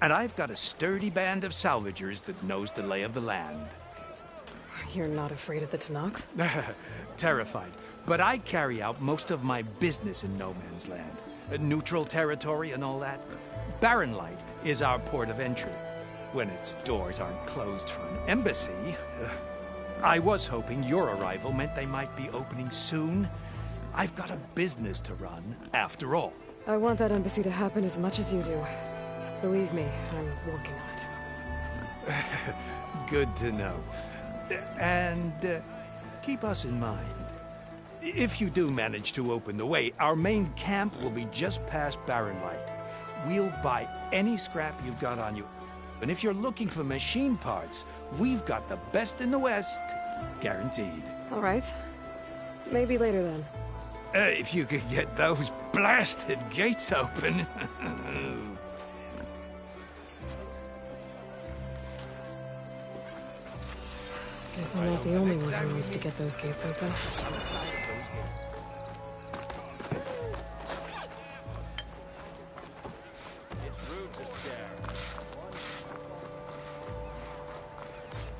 And I've got a sturdy band of salvagers that knows the lay of the land. You're not afraid of the Tanakh? Terrified. But I carry out most of my business in no man's land. Neutral territory and all that. Barren Light is our port of entry. When its doors aren't closed for an embassy. I was hoping your arrival meant they might be opening soon. I've got a business to run, after all. I want that embassy to happen as much as you do. Believe me, I'm working on it. Good to know. And keep us in mind. If you do manage to open the way, our main camp will be just past Barren Light. We'll buy any scrap you've got on you. And if you're looking for machine parts, we've got the best in the West. Guaranteed. All right. Maybe later then. If you could get those blasted gates open. Guess I'm not the only one who wants to get those gates open.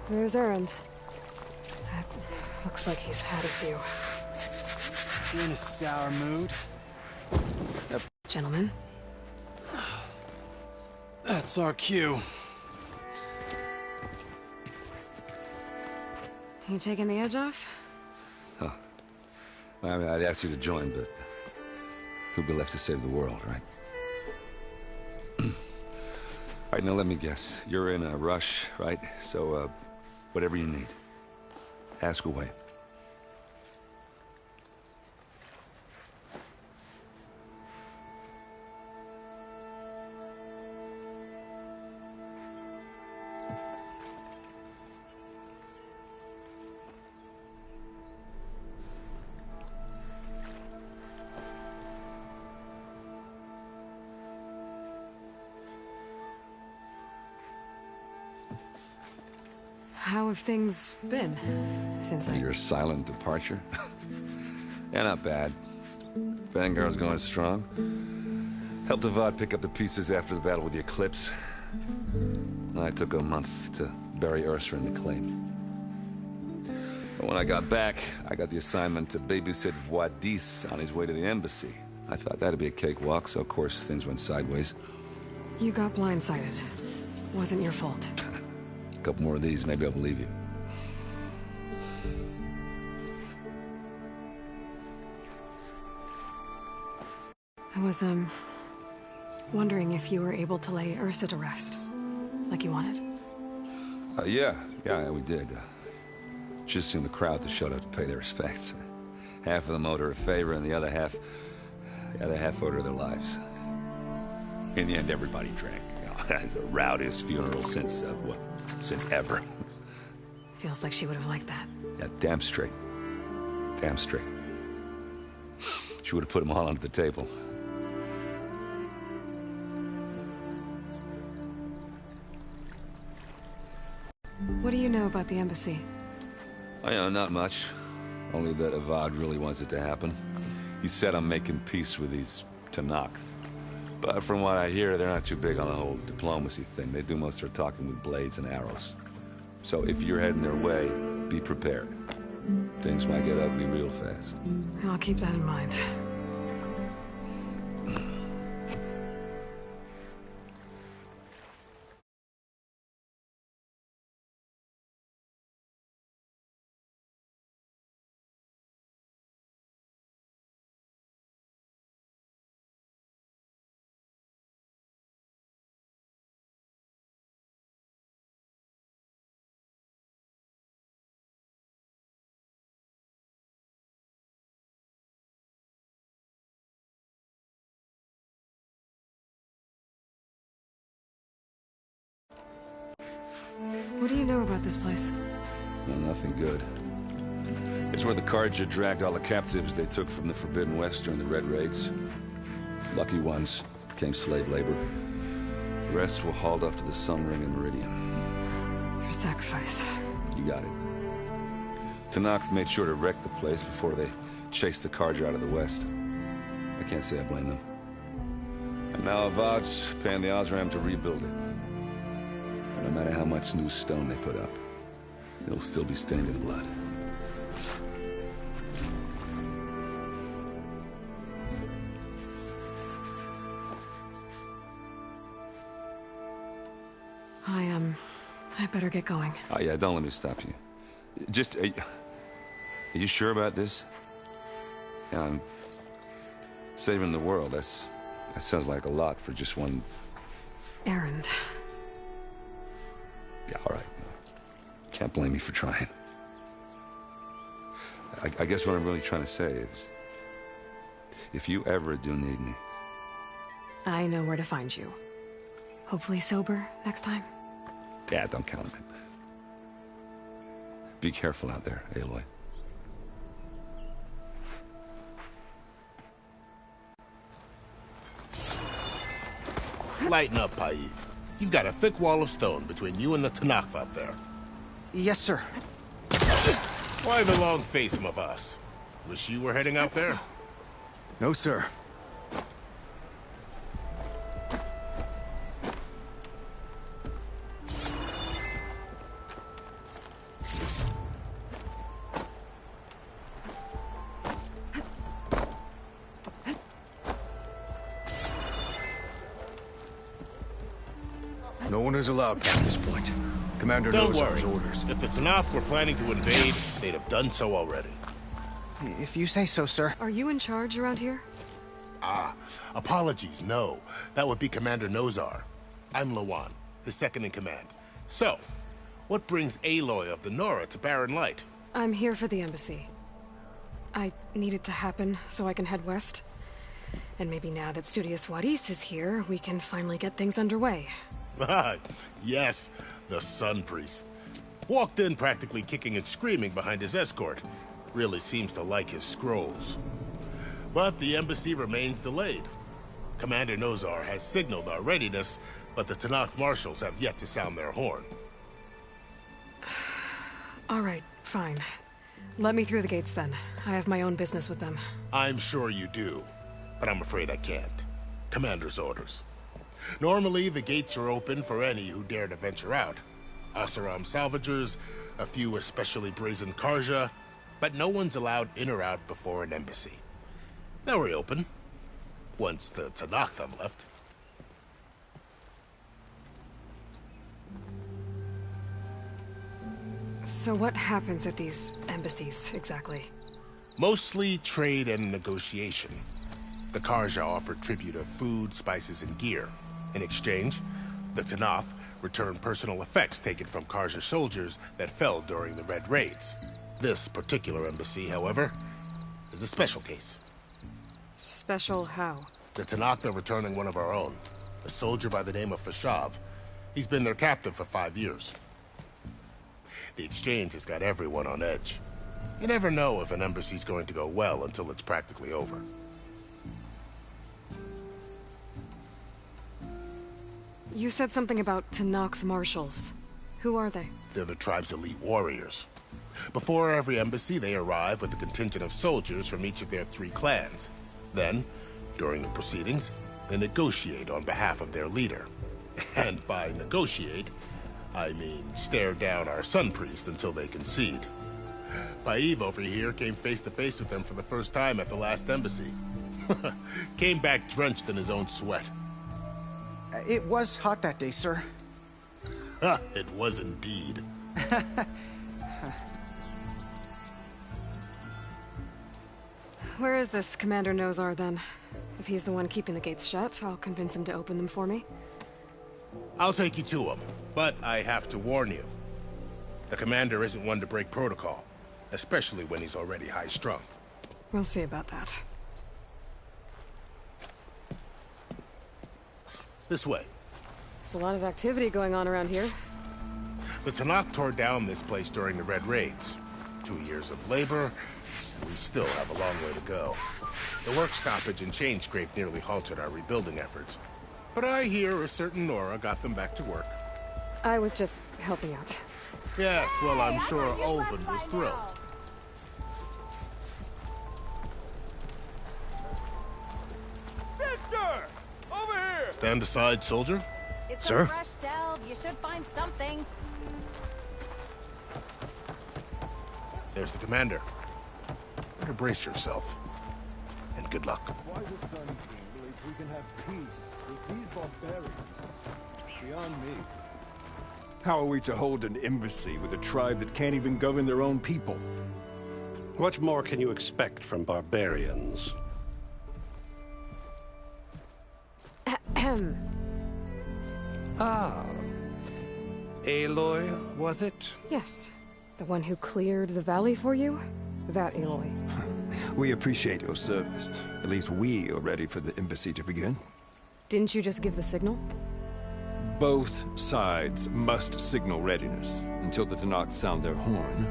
There's Errand. That looks like he's had a few. You in a sour mood? Gentlemen. That's our cue. You taking the edge off? Huh. Well, I mean, I'd ask you to join, but who'd be left to save the world, right? All right, now let me guess. You're in a rush, right? So, whatever you need, ask away. How have things been since Your silent departure? Yeah, not bad. Vanguard's going strong. Helped Avad pick up the pieces after the battle with the Eclipse. I took a month to bury Ursa in the claim. But when I got back, I got the assignment to babysit Wadis on his way to the embassy. I thought that'd be a cakewalk, so of course things went sideways. You got blindsided. Wasn't your fault. A couple more of these, maybe I'll believe you. I was, wondering if you were able to lay Ursa to rest, like you wanted. Yeah, we did. Just seen the crowd that showed up to pay their respects. Half of them owed her a favor, and the other half owed her their lives. In the end, everybody drank. It's the rowdiest funeral since ever. Feels like she would have liked that. Yeah, damn straight. Damn straight. She would have put them all under the table. What do you know about the embassy? Oh, yeah, not much. Only that Avad really wants it to happen. He said I'm making peace with these Tanakh. But from what I hear, they're not too big on the whole diplomacy thing. They do most of their talking with blades and arrows. So if you're heading their way, be prepared. Things might get ugly real fast. I'll keep that in mind. What do you know about this place? Well, nothing good. It's where the Carja dragged all the captives they took from the Forbidden West during the Red Raids. Lucky ones became slave labor. The rest were hauled off to the Sun Ring and Meridian. Your sacrifice. You got it. Tanakh made sure to wreck the place before they chased the Carja out of the West. I can't say I blame them. And now Avad's paying the Osram to rebuild it. No matter how much new stone they put up, it'll still be stained in blood. I better get going. Oh yeah, don't let me stop you. Just, are you sure about this? Yeah, I'm saving the world. That sounds like a lot for just one... Errand. Yeah, all right. Can't blame me for trying. I guess what I'm really trying to say is, if you ever do need me... I know where to find you. Hopefully sober next time. Yeah, don't count on it. Be careful out there, Aloy. Lighten up, Paiv. You've got a thick wall of stone between you and the Tanakh up there. Yes, sir. Why the long face, Mavas? Wish you were heading out there? No, sir. No one is allowed past this point. Commander Don't knows worry. our orders. If the Tanakh were planning to invade, they'd have done so already. If you say so, sir. Are you in charge around here? Apologies, no. That would be Commander Nozar. I'm Lawan, his second in command. So, what brings Aloy of the Nora to Barren Light? I'm here for the embassy. I need it to happen so I can head west. And maybe now that Studious Wadis is here, we can finally get things underway. Yes, the Sun Priest. Walked in practically kicking and screaming behind his escort. Really seems to like his scrolls. But the embassy remains delayed. Commander Nozar has signaled our readiness, but the Tanakh marshals have yet to sound their horn. All right, fine. Let me through the gates then. I have my own business with them. I'm sure you do, but I'm afraid I can't. Commander's orders. Normally, the gates are open for any who dare to venture out. Asaram salvagers, a few especially brazen Karja, but no one's allowed in or out before an embassy. They'll reopen, once the Tanakh have left. So what happens at these embassies, exactly? Mostly trade and negotiation. The Karja offer tribute of food, spices, and gear. In exchange, the Tanakh return personal effects taken from Karja soldiers that fell during the Red Raids. This particular embassy, however, is a special case. Special how? The Tanakh are returning one of our own, a soldier by the name of Fashav. He's been their captive for 5 years. The exchange has got everyone on edge. You never know if an embassy's going to go well until it's practically over. You said something about Tanakh marshals. Who are they? They're the tribe's elite warriors. Before every embassy, they arrive with a contingent of soldiers from each of their 3 clans. Then, during the proceedings, they negotiate on behalf of their leader. And by negotiate, I mean stare down our Sun Priest until they concede. Paiv over here came face to face with them for the first time at the last embassy. Came back drenched in his own sweat. It was hot that day, sir. It was indeed. Where is this Commander Nozar, then? If he's the one keeping the gates shut, I'll convince him to open them for me. I'll take you to him, but I have to warn you. The commander isn't one to break protocol, especially when he's already high-strung. We'll see about that. This way. There's a lot of activity going on around here. The Tanakh tore down this place during the Red Raids. 2 years of labor, and we still have a long way to go. The work stoppage and chain scrape nearly halted our rebuilding efforts. But I hear a certain Nora got them back to work. I was just helping out. Yes, well, I'm sure Ulvin was thrilled. Sister! Over here! Stand aside, soldier. Sir? yourself. You should find something. There's the commander. Better brace yourself. And good luck. Why the Sun King believes we can have peace with these barbarians? Beyond me. How are we to hold an embassy with a tribe that can't even govern their own people? What more can you expect from barbarians? Ah. Aloy, was it? Yes. The one who cleared the valley for you? That Aloy. We appreciate your service. At least we are ready for the embassy to begin. Didn't you just give the signal? Both sides must signal readiness. Until the Tanakh sound their horn,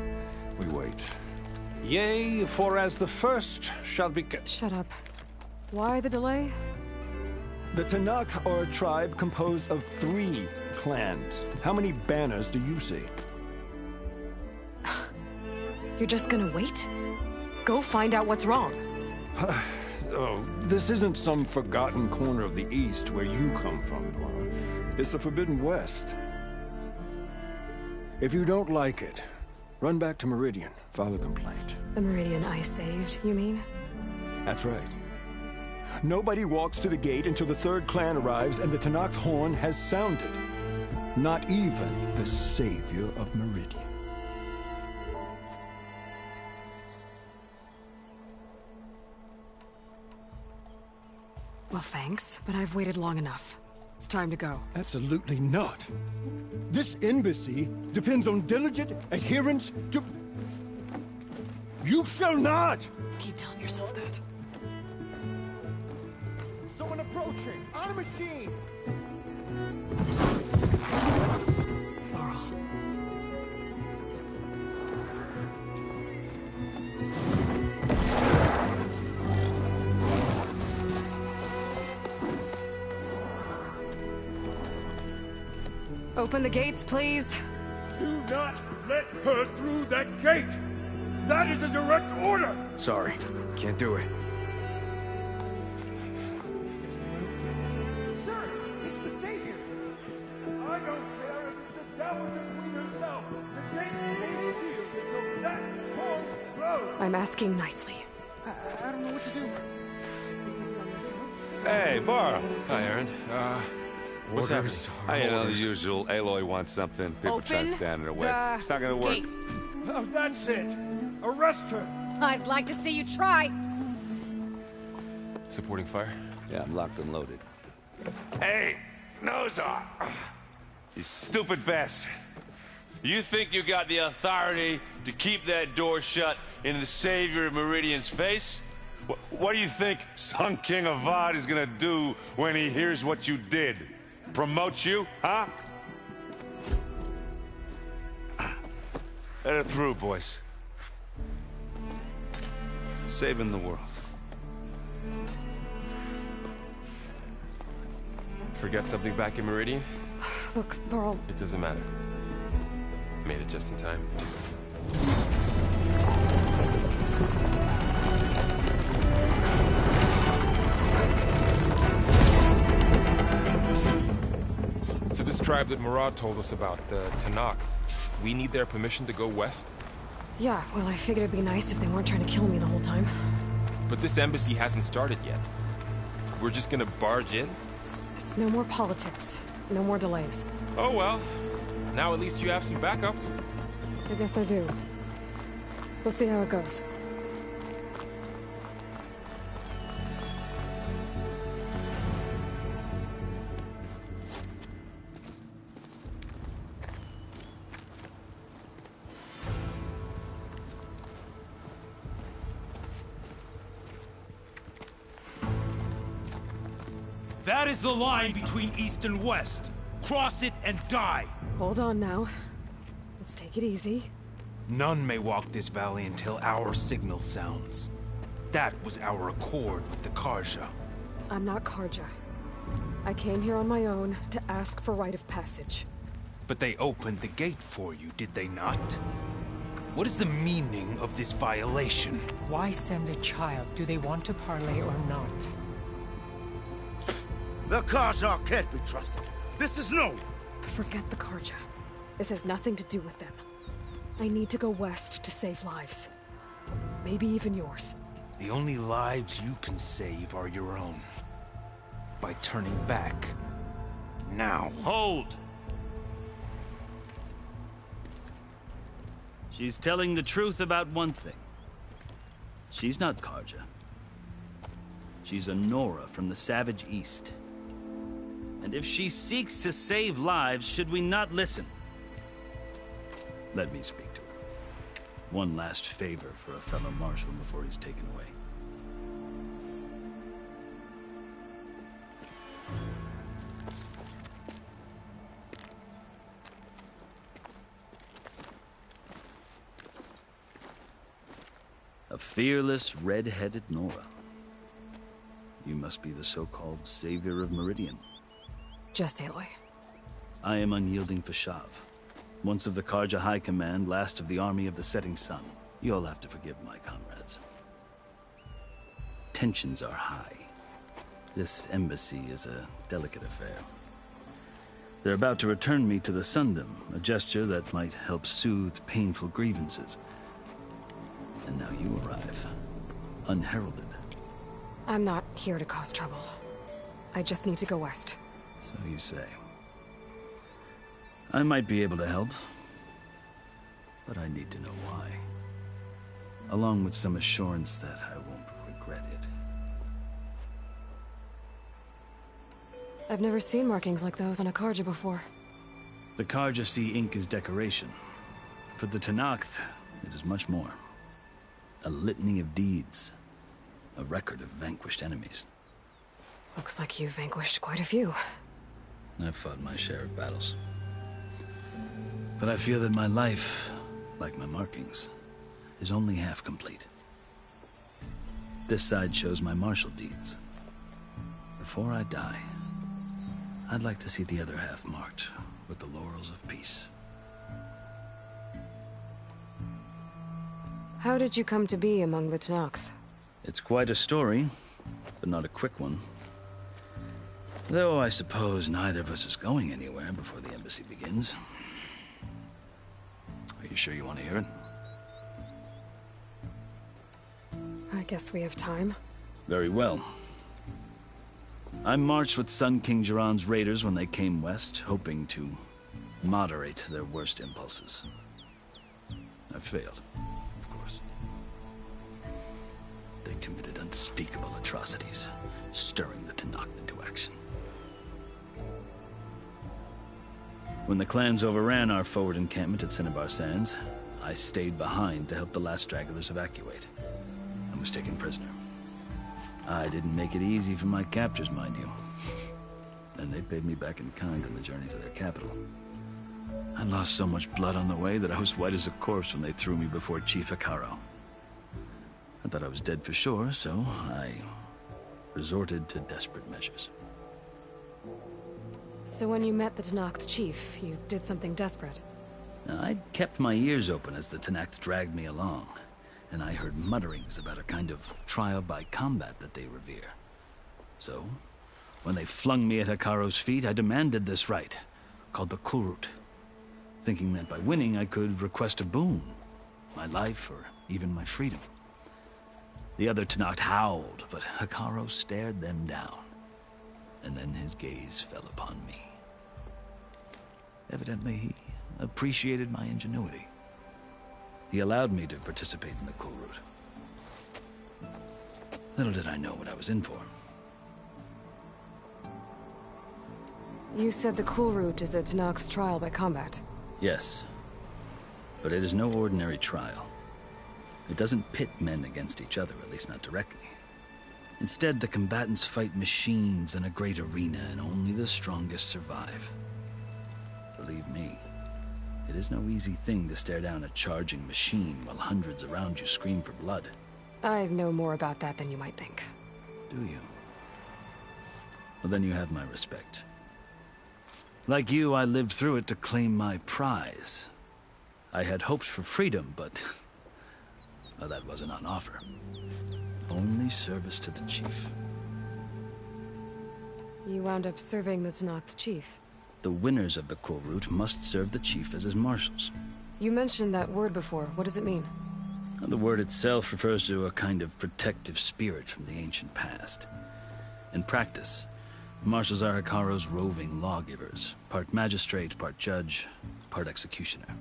we wait. Yea, for as the first shall be... Shut up. Why the delay? The Tanakh are a tribe composed of 3 clans. How many banners do you see? You're just gonna wait? Go find out what's wrong. Oh, this isn't some forgotten corner of the East where you come from, Dora. It's the Forbidden West. If you don't like it, run back to Meridian, file a complaint. The Meridian I saved, you mean? That's right. Nobody walks to the gate until the 3rd clan arrives and the Tanakh's horn has sounded. Not even the savior of Meridian. Well, thanks, but I've waited long enough. It's time to go. Absolutely not. This embassy depends on diligent adherence to... You shall not! Keep telling yourself that. Someone approaching! On a machine! Laurel. Open the gates, please. Do not let her through that gate! That is a direct order! Sorry, can't do it. Sir, it's the Savior! I don't care if it's the devil the Queen herself! The gate stays sealed until that horn blows! I'm asking nicely. I don't know what to do. Hey, Varl. Hi, Aaron. What's happening? You know, the usual. Aloy wants something. People try to stand in her way. It's not gonna work. Gates. Oh, that's it! Arrest her! I'd like to see you try. Supporting fire? Yeah, I'm locked and loaded. Hey, Nozar! You stupid bastard. You think you got the authority to keep that door shut in the savior of Meridian's face? What do you think Sun King Avad is gonna do when he hears what you did? Promote you, huh? Let her through, boys. Saving the world. Forget something back in Meridian? Look, Laurel. It doesn't matter. Made it just in time. So this tribe that Murad told us about, the Tanakh, we need their permission to go west? Yeah, well, I figured it'd be nice if they weren't trying to kill me the whole time. But this embassy hasn't started yet. We're just gonna barge in? Just no more politics. No more delays. Oh well. Now at least you have some backup. I guess I do. We'll see how it goes. That is the line between East and West. Cross it and die. Hold on now. Let's take it easy. None may walk this valley until our signal sounds. That was our accord with the Karja. I'm not Karja. I came here on my own to ask for rite of passage. But they opened the gate for you, did they not? What is the meaning of this violation? Why send a child? Do they want to parley or not? The Karja can't be trusted. This is known. Forget the Karja. This has nothing to do with them. I need to go west to save lives. Maybe even yours. The only lives you can save are your own. By turning back. Now. Hold! She's telling the truth about one thing. She's not Karja. She's a Nora from the Savage East. And if she seeks to save lives, should we not listen? Let me speak to her. One last favor for a fellow marshal before he's taken away. A fearless, red-headed Nora. You must be the so-called savior of Meridian. Just Aloy. I am unyielding Fashav. Once of the Karja High Command, last of the army of the setting sun. You'll have to forgive my comrades. Tensions are high. This embassy is a delicate affair. They're about to return me to the Sundom, a gesture that might help soothe painful grievances. And now you arrive, unheralded. I'm not here to cause trouble. I just need to go west. So you say. I might be able to help, but I need to know why. Along with some assurance that I won't regret it. I've never seen markings like those on a Karja before. The Karja see ink as decoration. For the Tenakth, it is much more. A litany of deeds. A record of vanquished enemies. Looks like you've vanquished quite a few. I've fought my share of battles. But I feel that my life, like my markings, is only half complete. This side shows my martial deeds. Before I die, I'd like to see the other half marked with the laurels of peace. How did you come to be among the Tenakth? It's quite a story, but not a quick one. Though I suppose neither of us is going anywhere before the embassy begins. Are you sure you want to hear it? I guess we have time. Very well. I marched with Sun King Jiran's raiders when they came west, hoping to moderate their worst impulses. I failed, of course. They committed unspeakable atrocities, stirring the Tenakth into action. When the clans overran our forward encampment at Cinnabar Sands, I stayed behind to help the last stragglers evacuate, and was taken prisoner. I didn't make it easy for my captors, mind you. And they paid me back in kind on the journey to their capital. I lost so much blood on the way that I was white as a corpse when they threw me before Chief Hekaro. I thought I was dead for sure, so I resorted to desperate measures. So when you met the Tenakth chief, you did something desperate? Now, I'd kept my ears open as the Tenakth dragged me along, and I heard mutterings about a kind of trial by combat that they revere. So, when they flung me at Hekaro's feet, I demanded this right, called the Kulrut, thinking that by winning I could request a boon, my life or even my freedom. The other Tenakth howled, but Hekaro stared them down, and then his gaze fell upon me. Evidently, he appreciated my ingenuity. He allowed me to participate in the Kulrut. Little did I know what I was in for. You said the Kulrut is a Tenakth's trial by combat. Yes, but it is no ordinary trial. It doesn't pit men against each other, at least not directly. Instead, the combatants fight machines in a great arena, and only the strongest survive. Believe me, it is no easy thing to stare down a charging machine while hundreds around you scream for blood. I know more about that than you might think. Do you? Well, then you have my respect. Like you, I lived through it to claim my prize. I had hopes for freedom, but well, that wasn't on offer. Only service to the chief. You wound up serving the Tenakth chief. The winners of the Kulrut must serve the chief as his marshals. You mentioned that word before. What does it mean? The word itself refers to a kind of protective spirit from the ancient past. In practice, marshals are Hekarro's roving lawgivers, part magistrate, part judge, part executioner.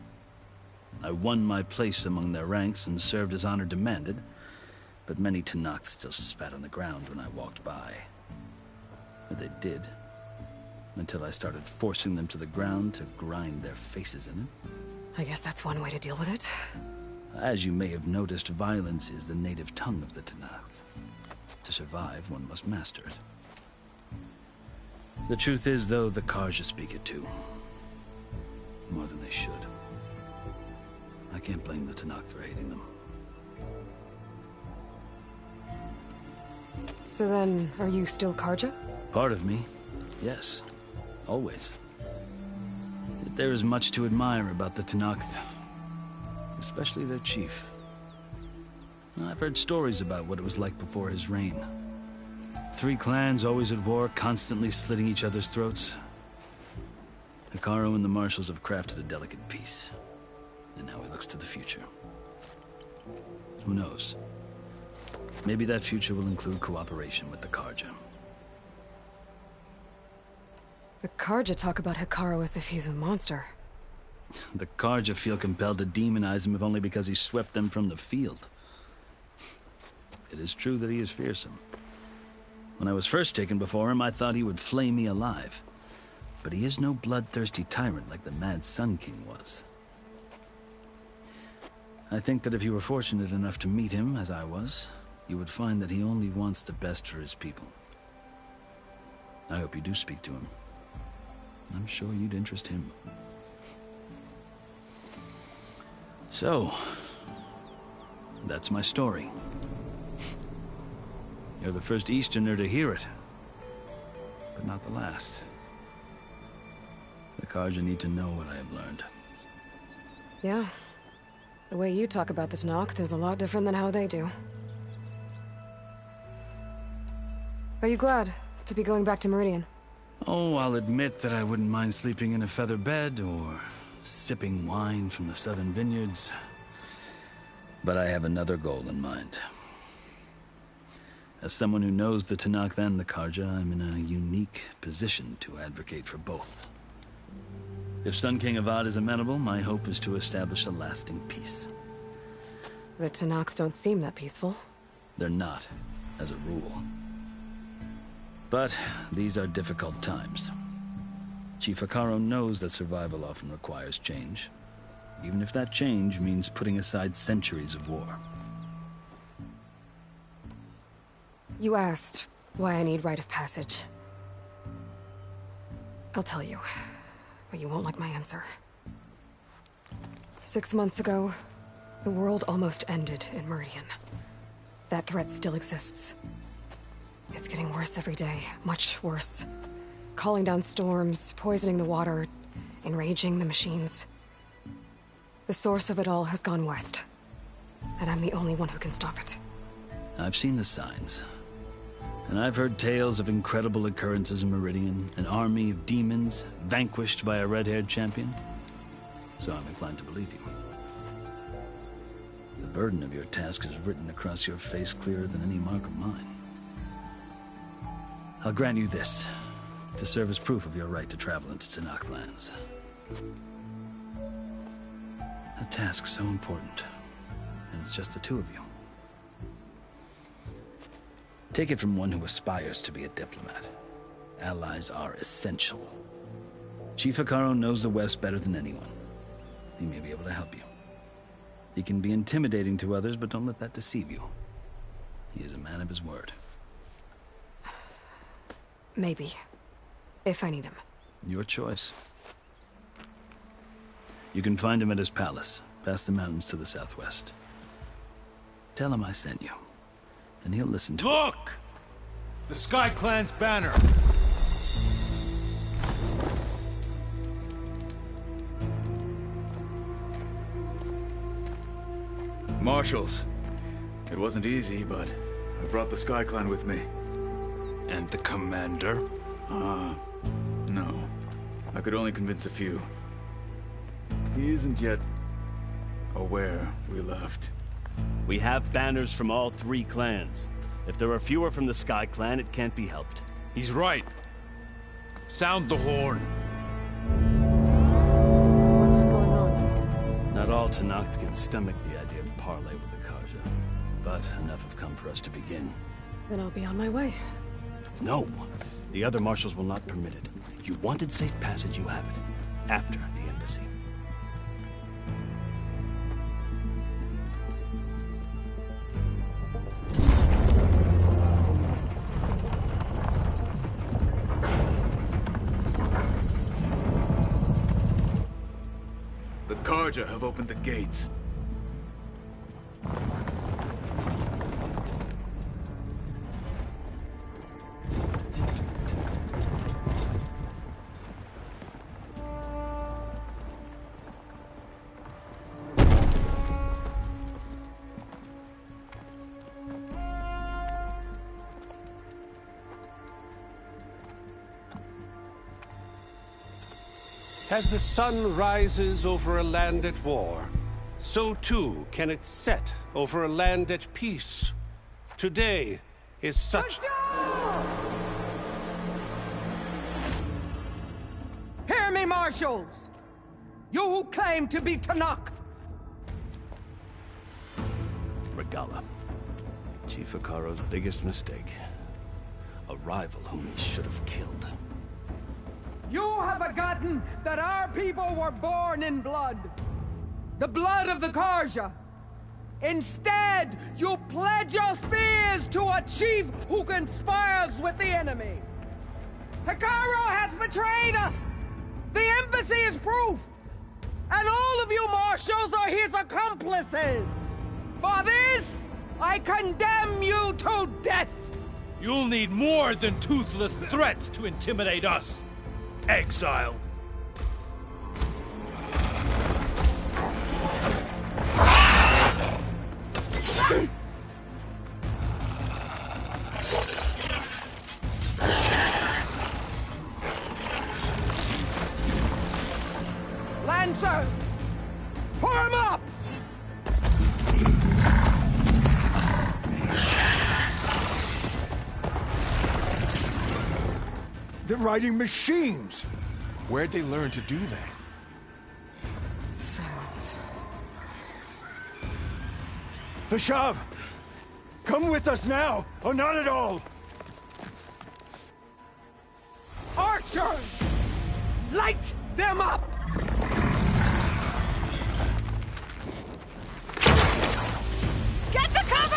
I won my place among their ranks and served as honor demanded, but many Tenakth still spat on the ground when I walked by. But they did, until I started forcing them to the ground to grind their faces in it. I guess that's one way to deal with it. As you may have noticed, violence is the native tongue of the Tenakth. To survive, one must master it. The truth is, though, the Karja speak it too. More than they should. I can't blame the Tenakth for hating them. So then, are you still Karja? Part of me, yes. Always. Yet there is much to admire about the Tenakth. Especially their chief. I've heard stories about what it was like before his reign. 3 clans always at war, constantly slitting each other's throats. Hekarro and the marshals have crafted a delicate peace. And now he looks to the future. Who knows? Maybe that future will include cooperation with the Karja. The Karja talk about Hekarro as if he's a monster. The Karja feel compelled to demonize him if only because he swept them from the field. It is true that he is fearsome. When I was first taken before him, I thought he would flay me alive. But he is no bloodthirsty tyrant like the Mad Sun King was. I think that if you were fortunate enough to meet him, as I was, you would find that he only wants the best for his people. I hope you do speak to him. I'm sure you'd interest him. So, that's my story. You're the first Easterner to hear it, but not the last. The Karja need to know what I have learned. Yeah. The way you talk about the Tenakth is a lot different than how they do. Are you glad to be going back to Meridian? Oh, I'll admit that I wouldn't mind sleeping in a feather bed or sipping wine from the southern vineyards. But I have another goal in mind. As someone who knows the Tenakth and the Karja, I'm in a unique position to advocate for both. If Sun King Avad is amenable, my hope is to establish a lasting peace. The Tenakth don't seem that peaceful. They're not, as a rule. But these are difficult times. Chief Hekarro knows that survival often requires change, even if that change means putting aside centuries of war. You asked why I need rite of passage. I'll tell you, but you won't like my answer. 6 months ago, the world almost ended in Meridian. That threat still exists. It's getting worse every day, much worse. Calling down storms, poisoning the water, enraging the machines. The source of it all has gone west, and I'm the only one who can stop it. I've seen the signs. And I've heard tales of incredible occurrences in Meridian, an army of demons vanquished by a red-haired champion. So I'm inclined to believe you. The burden of your task is written across your face clearer than any mark of mine. I'll grant you this, to serve as proof of your right to travel into Tenakth lands. A task so important, and it's just the 2 of you. Take it from one who aspires to be a diplomat. Allies are essential. Chief Hekarro knows the West better than anyone. He may be able to help you. He can be intimidating to others, but don't let that deceive you. He is a man of his word. Maybe. If I need him. Your choice. You can find him at his palace, past the mountains to the southwest. Tell him I sent you, and he'll listen to Look! The Sky Clan's banner! Marshals. It wasn't easy, but I brought the Sky Clan with me. And the commander? No. I could only convince a few. He isn't yet aware we left. We have banners from all 3 clans. If there are fewer from the Sky Clan, it can't be helped. He's right. Sound the horn. What's going on? Not all Tenakth can stomach the idea of parley with the Karja. But enough have come for us to begin. Then I'll be on my way. No! The other marshals will not permit it. You wanted safe passage, you have it. After the embassy. The Karja have opened the gates. As the sun rises over a land at war, so too can it set over a land at peace. Today is such... Hear me, marshals! You who claim to be Tenakth! Regala. Chief Hikaro's biggest mistake. A rival whom he should have killed. You have forgotten that our people were born in blood. The blood of the Karja. Instead, you pledge your spears to a chief who conspires with the enemy. Hikaro has betrayed us! The embassy is proof! And all of you marshals are his accomplices! For this, I condemn you to death! You'll need more than toothless threats to intimidate us. Exile. Lancers! Form up! They're riding machines! Where'd they learn to do that? Silence. Vashav! Come with us now, or not at all! Archers! Light them up! Get to cover!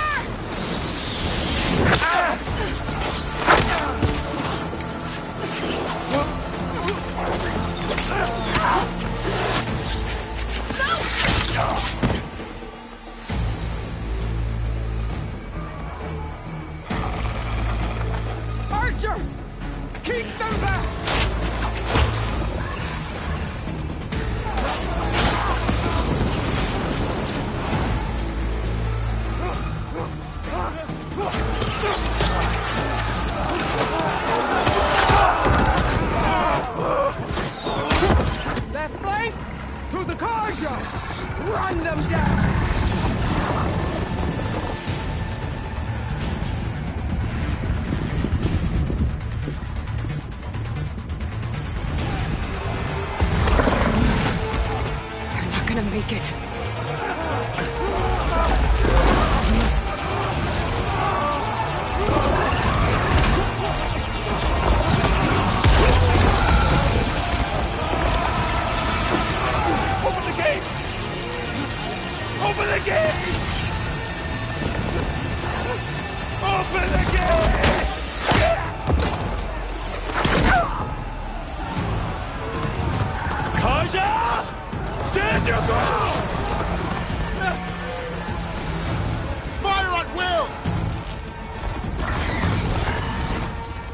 Archers! Keep them back! Left flank! To the Karja! Run them down! They're not gonna make it. Open the gates! Open the gates! Open the gates! Karja! Stand your ground! Fire at will!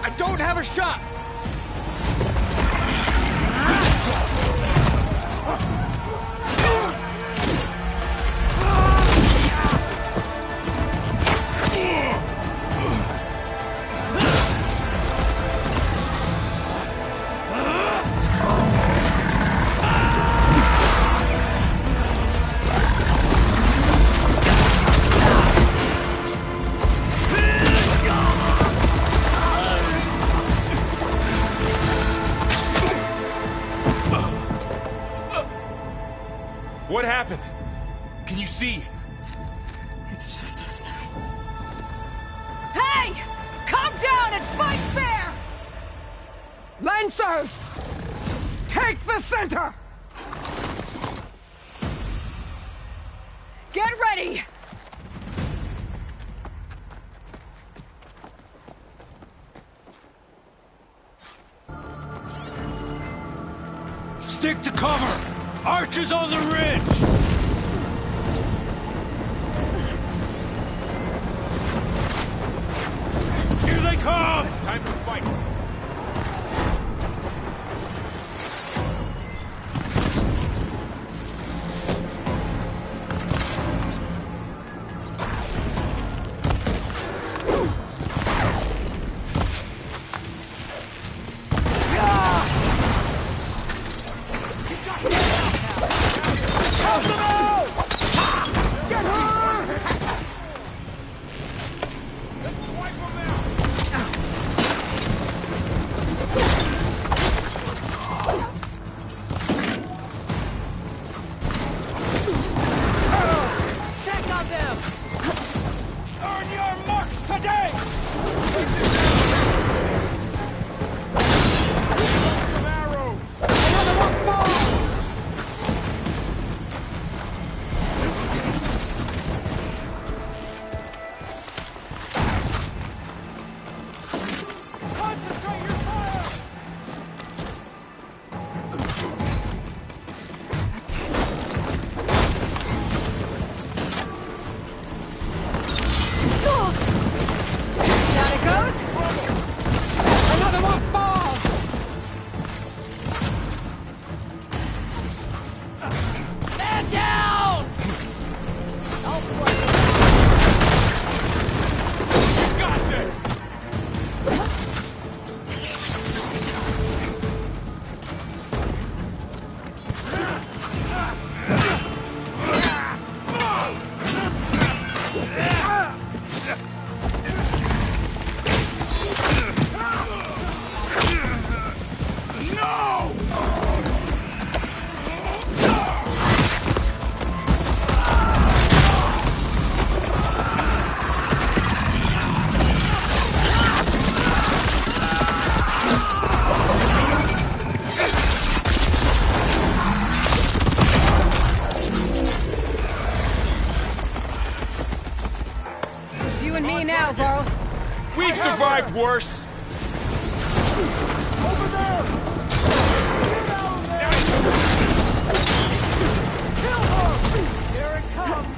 I don't have a shot! What happened? Can you see? It's just us now. Hey! Calm down and fight fair! Lancers! Take the center! Get ready! Stick to cover! Archers on the ridge! Here they come! Time to fight! We've survived worse! Over there! Kill her! Here it comes!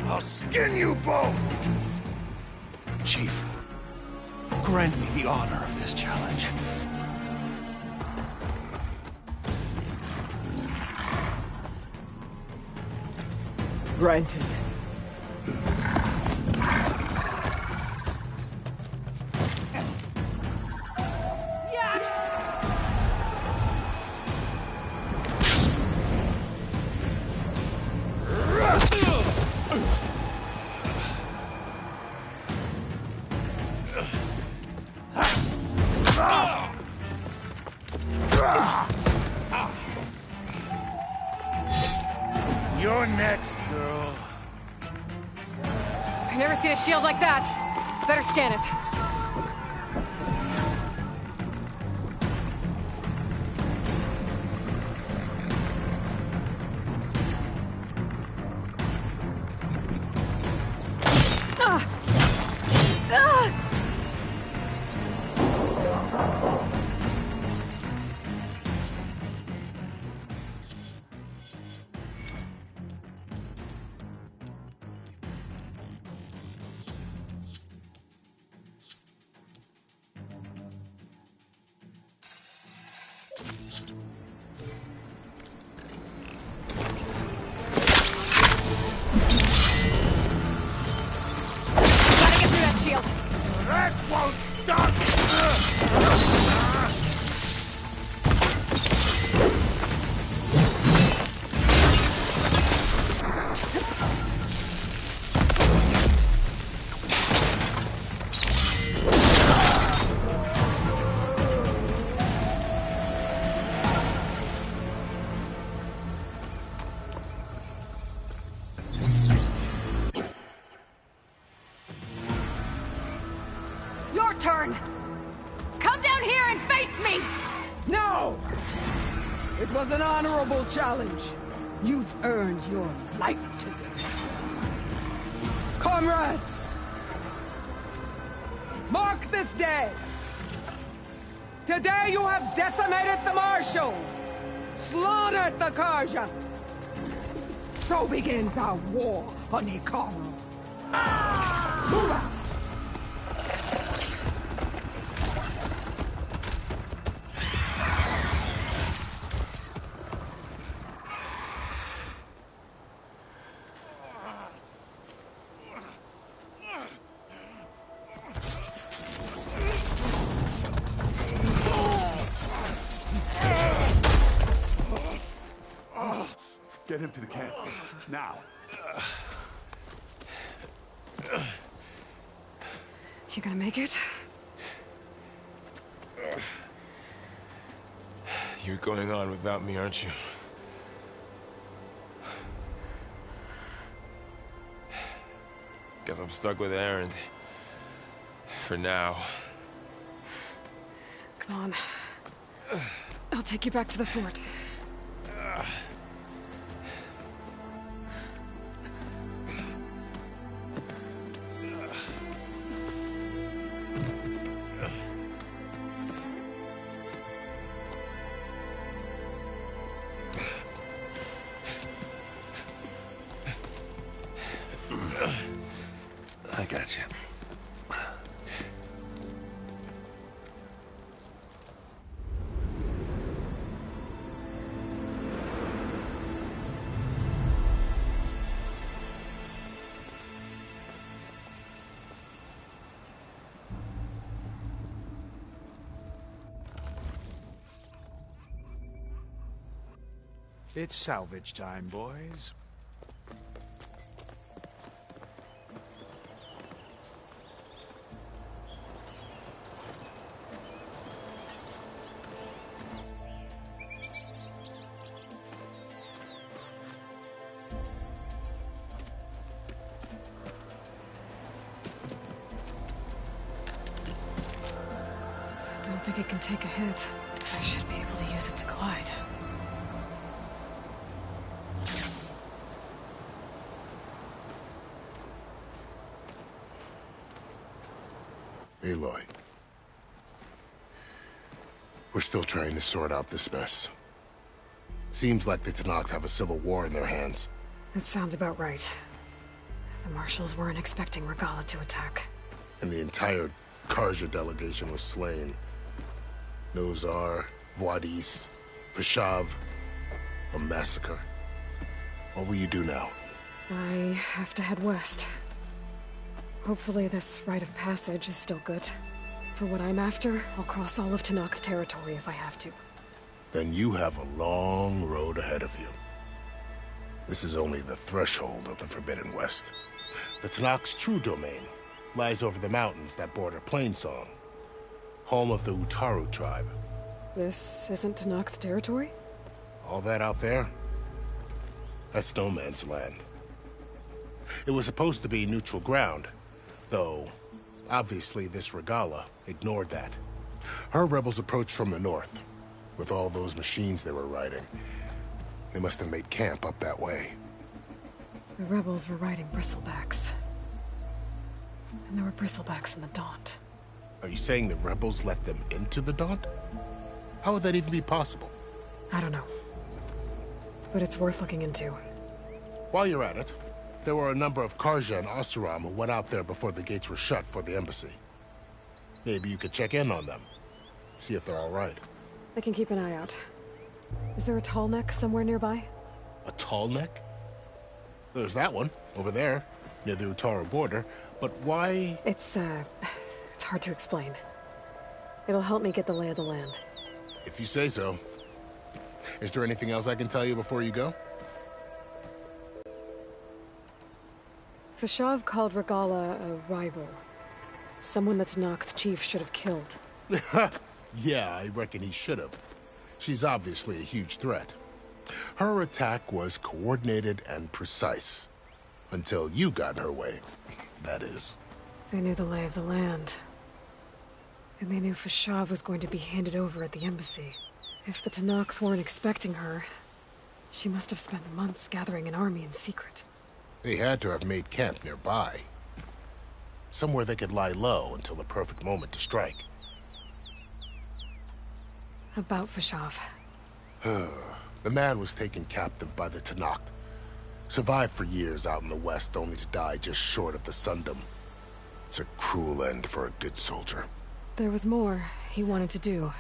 I'll skin you both! Chief, grant me the honor of this challenge. Granted. You're next, girl. I've never seen a shield like that. Better scan it. That won't stop! Your turn! Come down here and face me! No! It was an honorable challenge. You've earned your life today. Comrades! Mark this day! Today you have decimated the Marshals! Slaughtered the Karja! So begins our war on Hikaru. Move out! Get him to the camp. Now. You gonna make it? You're going on without me, aren't you? Guess I'm stuck with Aaron. For now. Come on. I'll take you back to the fort. I got you. It's salvage time, boys. I don't think it can take a hit. I should be able to use it to glide. Aloy. We're still trying to sort out this mess. Seems like the Tenakth have a civil war in their hands. That sounds about right. The Marshals weren't expecting Regalla to attack. And the entire Karja delegation was slain. Nozar, Voidis, Peshav. A massacre. What will you do now? I have to head west. Hopefully this rite of passage is still good. For what I'm after, I'll cross all of Tenakth territory if I have to. Then you have a long road ahead of you. This is only the threshold of the Forbidden West. The Tenakth's true domain lies over the mountains that border Plainsong, home of the Utaru tribe. This isn't Tenakth territory? All that out there? That's no man's land. It was supposed to be neutral ground, though obviously this Regala ignored that. Her rebels approached from the north, with all those machines they were riding. They must have made camp up that way. The rebels were riding bristlebacks. And there were bristlebacks in the Daunt. Are you saying the rebels let them into the Daunt? How would that even be possible? I don't know. But it's worth looking into. While you're at it, there were a number of Karja and Oseram who went out there before the gates were shut for the embassy. Maybe you could check in on them. See if they're all right. I can keep an eye out. Is there a tall neck somewhere nearby? A tall neck? There's that one, over there, near the Utaru border. But why? It's hard to explain. It'll help me get the lay of the land. If you say so. Is there anything else I can tell you before you go? Fashav called Regala a rival. Someone that Tanakh chief should have killed. Yeah, I reckon he should have. She's obviously a huge threat. Her attack was coordinated and precise. Until you got in her way, that is. They knew the lay of the land. And they knew Fashav was going to be handed over at the embassy. If the Tanakh weren't expecting her, she must have spent months gathering an army in secret. They had to have made camp nearby. Somewhere they could lie low until the perfect moment to strike. About Fashav. The man was taken captive by the Tanakh. Survived for years out in the west, only to die just short of the Sundom. It's a cruel end for a good soldier. There was more he wanted to do.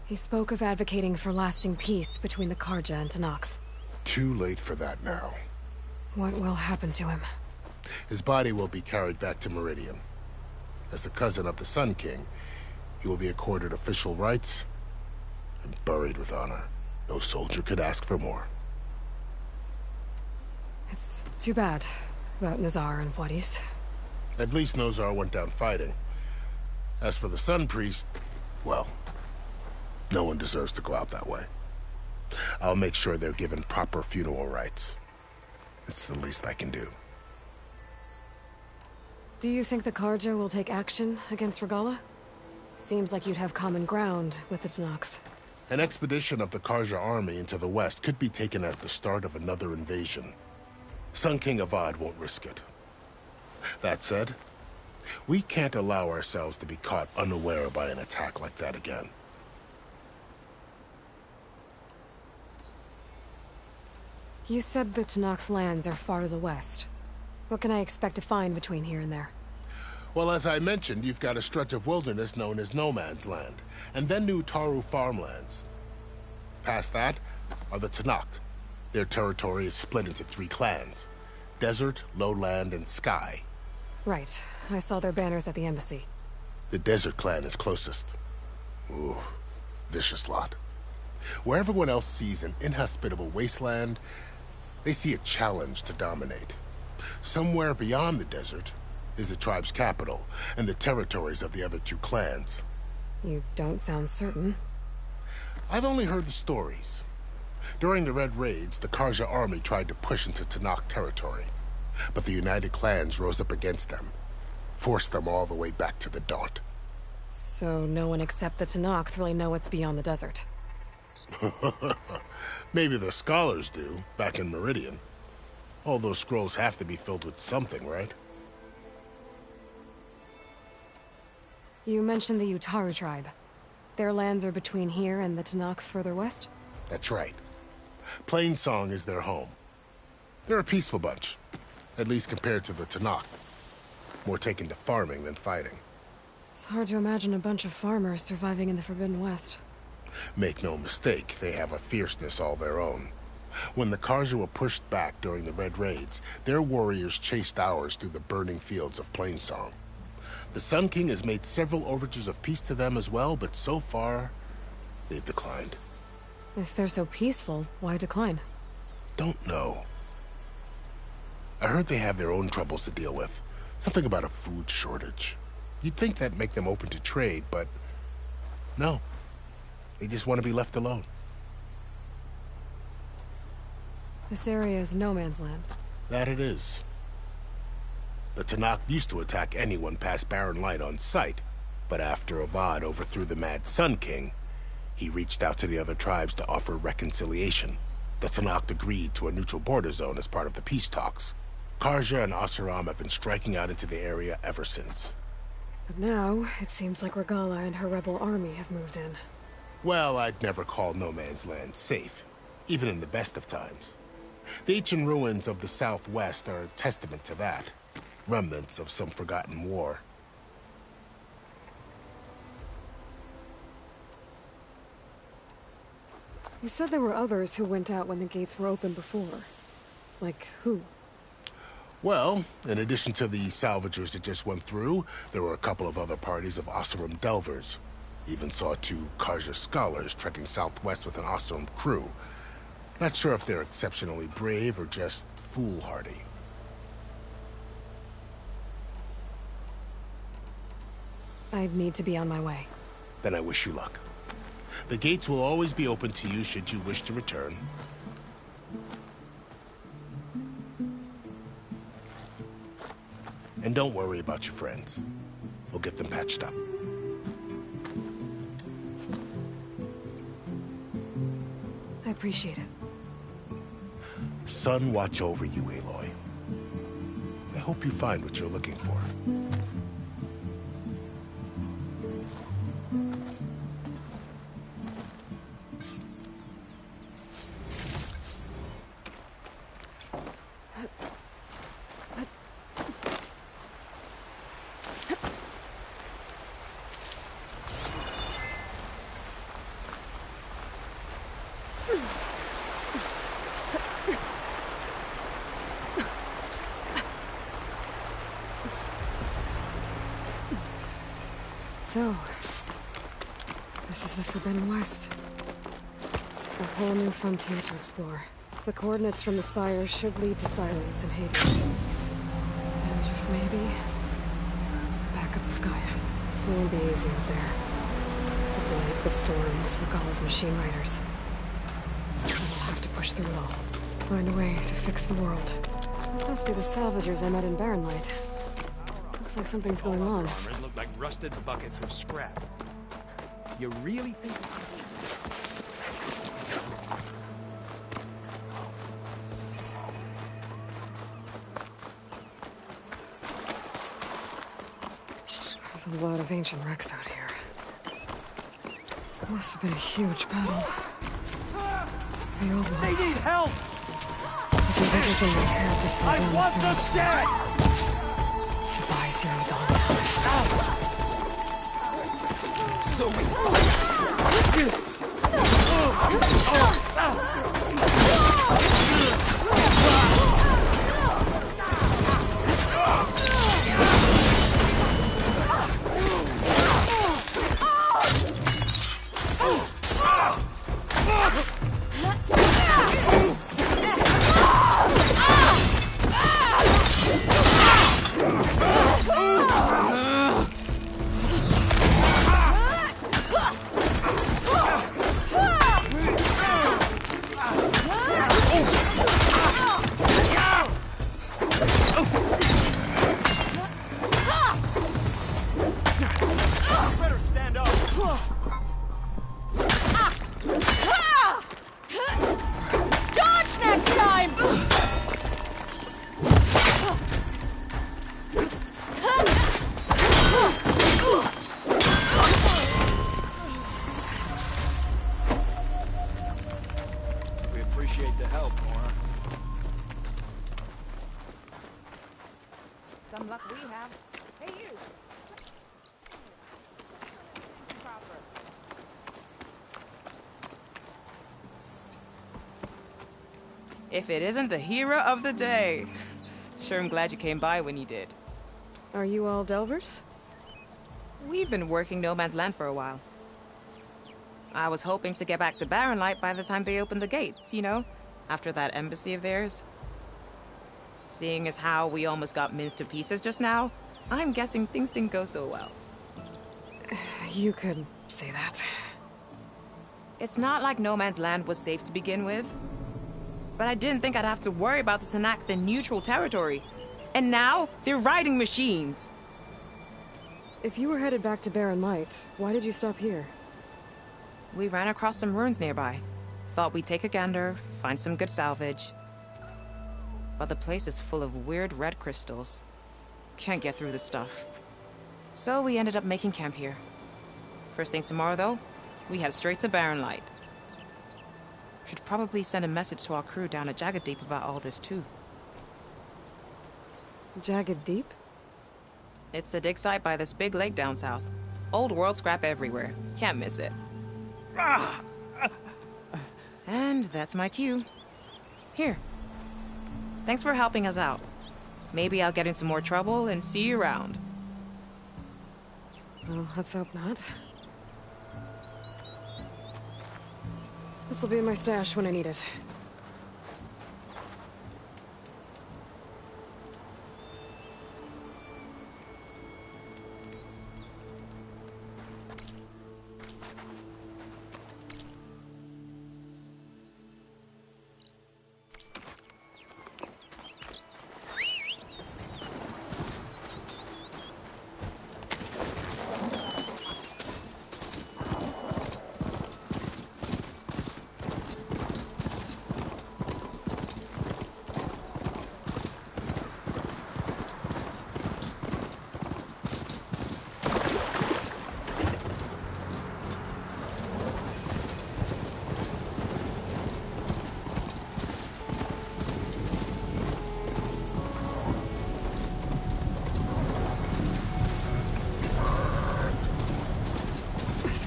He spoke of advocating for lasting peace between the Karja and Tanakh. Too late for that now. What will happen to him? His body will be carried back to Meridian. As a cousin of the Sun King, he will be accorded official rights and buried with honor. No soldier could ask for more. It's too bad about Nazar and Wadis. At least Nozar went down fighting. As for the Sun Priest, well, no one deserves to go out that way. I'll make sure they're given proper funeral rites. It's the least I can do. Do you think the Karja will take action against Regala? Seems like you'd have common ground with the Tanakh. An expedition of the Karja army into the west could be taken as the start of another invasion. Sun King Avad won't risk it. That said, we can't allow ourselves to be caught unaware by an attack like that again. You said the Tanakh lands are far to the west. What can I expect to find between here and there? Well, as I mentioned, you've got a stretch of wilderness known as No Man's Land, and then New Taru farmlands. Past that are the Tanakh. Their territory is split into 3 clans: Desert, Lowland, and Sky. Right. I saw their banners at the embassy. The Desert clan is closest. Ooh, vicious lot. Where everyone else sees an inhospitable wasteland, they see a challenge to dominate. Somewhere beyond the desert is the tribe's capital and the territories of the other 2 clans. You don't sound certain. I've only heard the stories. During the Red Raids, the Karja army tried to push into Tanakh territory, but the United Clans rose up against them, forced them all the way back to the Daunt. So no one except the Tanakh really know what's beyond the desert. Maybe the scholars do, back in Meridian. All those scrolls have to be filled with something, right? You mentioned the Utaru tribe. Their lands are between here and the Tanakh further west? That's right. Plainsong is their home. They're a peaceful bunch, at least compared to the Tanakh. More taken to farming than fighting. It's hard to imagine a bunch of farmers surviving in the Forbidden West. Make no mistake, they have a fierceness all their own. When the Karja were pushed back during the Red Raids, their warriors chased ours through the burning fields of Plainsong. The Sun King has made several overtures of peace to them as well, but so far, they've declined. If they're so peaceful, why decline? Don't know. I heard they have their own troubles to deal with. Something about a food shortage. You'd think that'd make them open to trade, but no. They just want to be left alone. This area is no man's land. That it is. The Tanakh used to attack anyone past Barren Light on sight, but after Avad overthrew the Mad Sun King, he reached out to the other tribes to offer reconciliation. The Tanakh agreed to a neutral border zone as part of the peace talks. Karja and Oseram have been striking out into the area ever since. But now, it seems like Regala and her rebel army have moved in. Well, I'd never call no man's land safe, even in the best of times. The ancient ruins of the Southwest are a testament to that. Remnants of some forgotten war. You said there were others who went out when the gates were open before. Like who? Well, in addition to the salvagers that just went through, there were a couple of other parties of Oseram delvers. Even saw 2 Karja scholars trekking southwest with an Oseram crew. Not sure if they're exceptionally brave or just foolhardy. I need to be on my way. Then I wish you luck. The gates will always be open to you should you wish to return. And don't worry about your friends. We'll get them patched up. I appreciate it. Sun watch over you, Aloy. I hope you find what you're looking for. So, this is the Forbidden West. A whole new frontier to explore. The coordinates from the spire should lead to Silence and Hades. And just maybe, backup of Gaia. It won't be easy out there. The blight, the storms, Regala's machine riders. We'll have to push through it all. Find a way to fix the world. Those must be the salvagers I met in Barren Light. Looks like something's going on. Armors look like rusted buckets of scrap. You really think... There's a lot of ancient wrecks out here. It must have been a huge battle. The old ones. They need help! They did everything they had to slow down want the them Phoenix dead! Goodbye, Zero Dawn. So Appreciate the help, Nora. Some luck we have. Hey, you! If it isn't the hero of the day. Sure, I'm glad you came by when you did. Are you all Delvers? We've been working No Man's Land for a while. I was hoping to get back to Barren Light by the time they opened the gates, you know? After that embassy of theirs. Seeing as how we almost got minced to pieces just now, I'm guessing things didn't go so well. You could say that. It's not like No Man's Land was safe to begin with. But I didn't think I'd have to worry about the Tanakh in neutral territory. And now, they're riding machines. If you were headed back to Barren Light, why did you stop here? We ran across some ruins nearby. Thought we'd take a gander, find some good salvage. But the place is full of weird red crystals. Can't get through the stuff. So we ended up making camp here. First thing tomorrow, though, we head straight to Barren Light. Should probably send a message to our crew down at Jagged Deep about all this, too. Jagged Deep? It's a dig site by this big lake down south. Old world scrap everywhere. Can't miss it. And that's my cue. Here. Thanks for helping us out. Maybe I'll get into more trouble and see you around. Well, let's hope not. This'll be in my stash when I need it.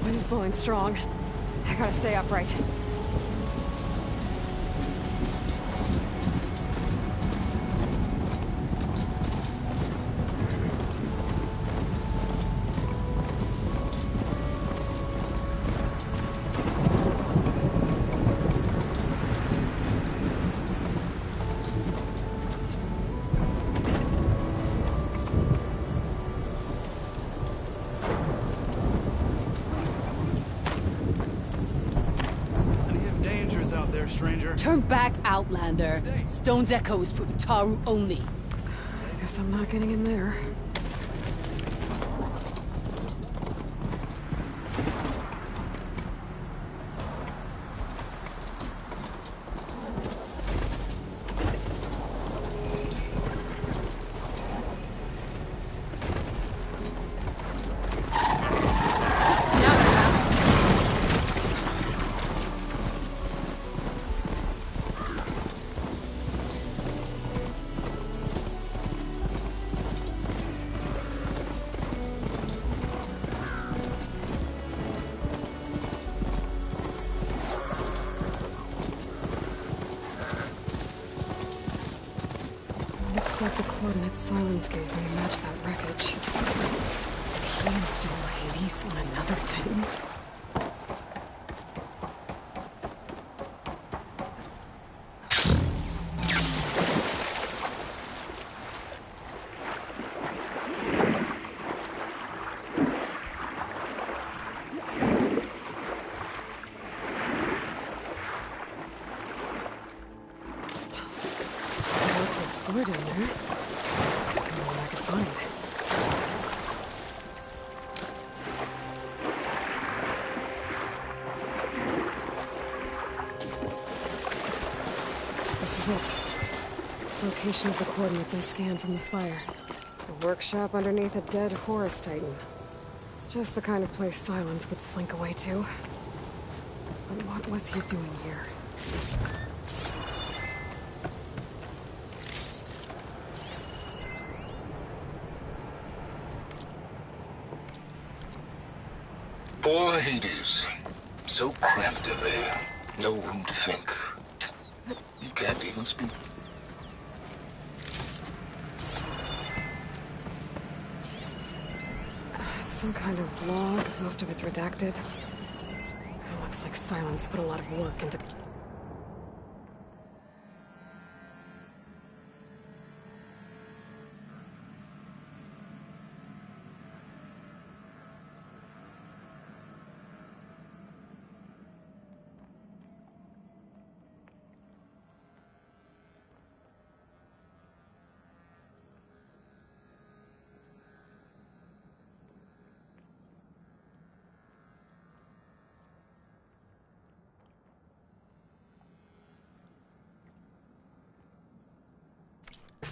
Wind's blowing strong. I gotta stay upright. Stranger. Turn back, Outlander. Stone's Echo is for Utaru only. I guess I'm not getting in there. Looks like the coordinates Silence gave me match that wreckage. Did he install Hades on another Titan? Explore down there. Anyone I could find. This is it. Location of the coordinates I scanned from the spire. A workshop underneath a dead Horus Titan. Just the kind of place Silence would slink away to. But what was he doing here? Poor Hades. So cramped in there. No room to think. You can't even speak. It's some kind of log. Most of it's redacted. It looks like Silence put a lot of work into...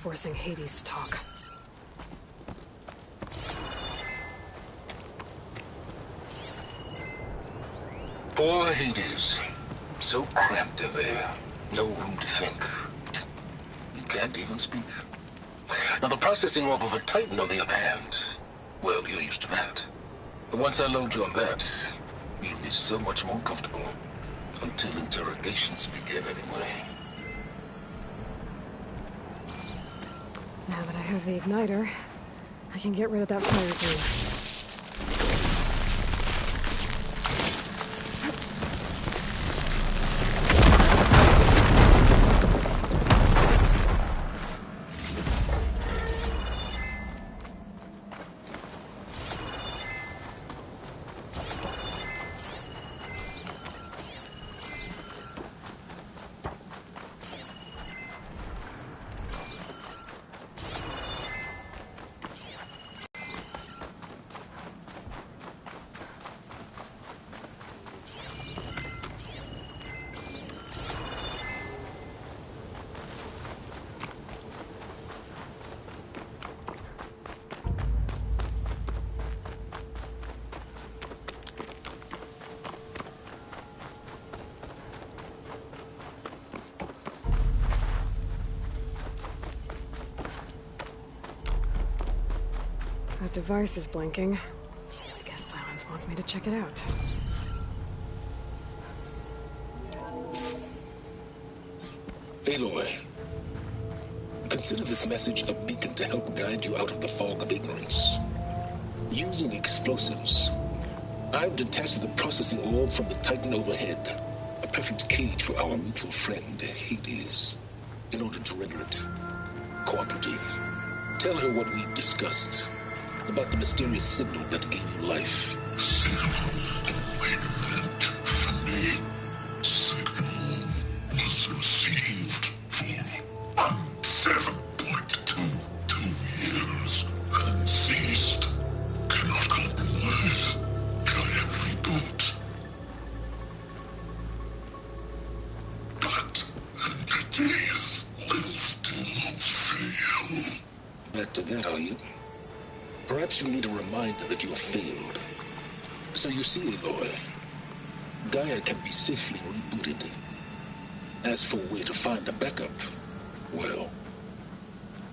forcing Hades to talk. Poor Hades. So cramped in there. No room to think. He can't even speak. Now the processing orb of a Titan, on the other hand, well, you're used to that. But once I load you on that, you'll be so much more comfortable. Until interrogations begin, anyway. Now that I have the igniter, I can get rid of that fire thing. That device is blinking. I guess Silence wants me to check it out. Aloy, consider this message a beacon to help guide you out of the fog of ignorance. Using explosives, I've detached the processing orb from the Titan overhead. A perfect cage for our mutual friend, Hades. In order to render it cooperative, tell her what we discussed. About the mysterious signal that gave you life. Signal meant for me. Signal was received for 7.22 years and ceased. Cannot compromise. Can reboot. But entities will still fail. Back to that, are you? Perhaps you need a reminder that you have failed. So you see, Aloy, Gaia can be safely rebooted. As for where to find a backup, well,